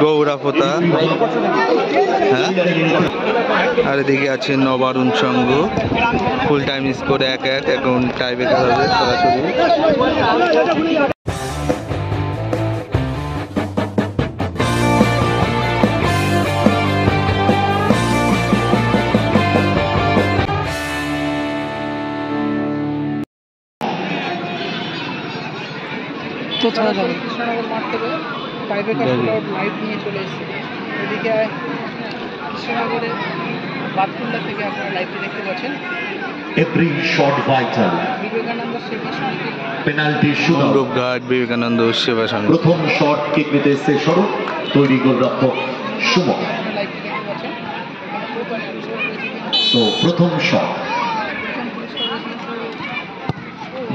গৌরাপোতা, হ্যাঁ, আর এদিকে আছে নবারুণ সংঘ। ফুল টাইম স্কোর 1-1, এখন টাই ব্রেকার হবে সরাসরি। কৃষ্ণনগর মাঠ থেকে টাইব্রেকার লাইভ নিয়ে চলে এসেছে। এদিকে কৃষ্ণনগরে বাতকুল্লা থেকে আপনারা লাইভটি দেখতে পাচ্ছেন। Every shot vital. বিবেকানন্দ সেবা সমিতির পেনাল্টি শুট। ঘাট বিবেকানন্দ সেবা সংঘ। প্রথম শট কিক নিতে এসে স্বরূপ, তৈরি গোলরক্ষক সুমন। লাইভটি দেখতে পাচ্ছেন। তো প্রথম শট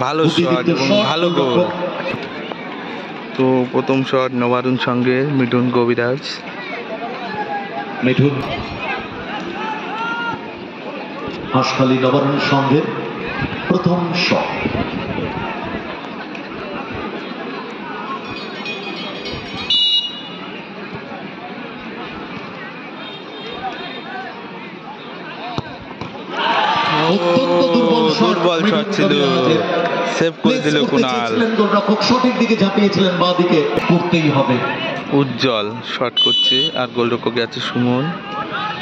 ভালো শট এবং ভালো গোল। তো প্রথম শট নবারুণ সঙ্গে মিঠুন কবিরাজ। মিঠুন হাঁসখালি নবারুণ সঙ্গে প্রথম শট। দুর্বল শট ছিল, সেভ করে দিল কুনাল। গোলরক্ষক সঠিক দিকে ঝাঁপিয়েছিলেন, বাঁ দিকে করতেই হবে। উজ্জ্বল শট করছে আর গোলরক্ষকে আছে সুমন।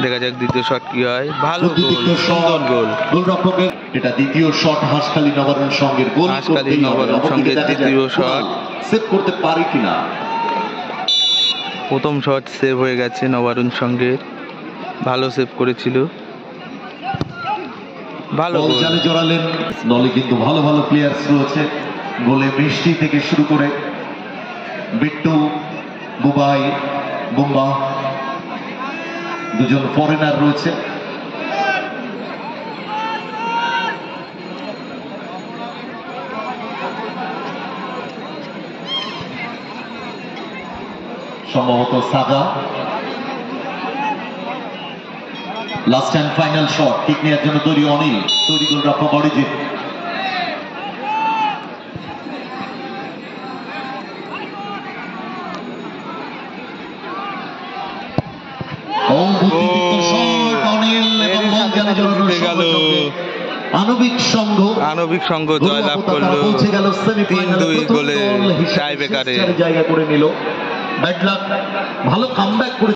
দেখা যাক দ্বিতীয় শট কি হয়। ভালো গোল, সুন্দর গোল। গোলরক্ষকের এটা দ্বিতীয় শট হাঁসখালি নবারুণ সঙ্গের গোল। হাঁসখালি নবারুণ সঙ্গের দ্বিতীয় শট সেভ করতে পারে কিনা। প্রথম শট সেভ হয়ে গেছে নবারুণ সঙ্গের, ভালো সেভ করেছিল। ভালো গোল জালে জড়ালেন। দলে কিন্তু ভালো ভালো প্লেয়ার্স রয়েছে। গোলে বৃষ্টি থেকে শুরু করে বিট্টু, বুবাই, বুম্বা, দুজন ফরেনার রয়েছে। সম্ভবত Saga. Last and final shot kick নেওয়ার জন্য তৈরি অনিল, তৈরি গোলরক্ষক অরিজিৎ। আণবিক সংঘ জয়লাভ করলো 3-2 গোলে টাই ব্রেকারে। জায়গা করে নিল। ব্যাড লাক, ভালো কামব্যাক করে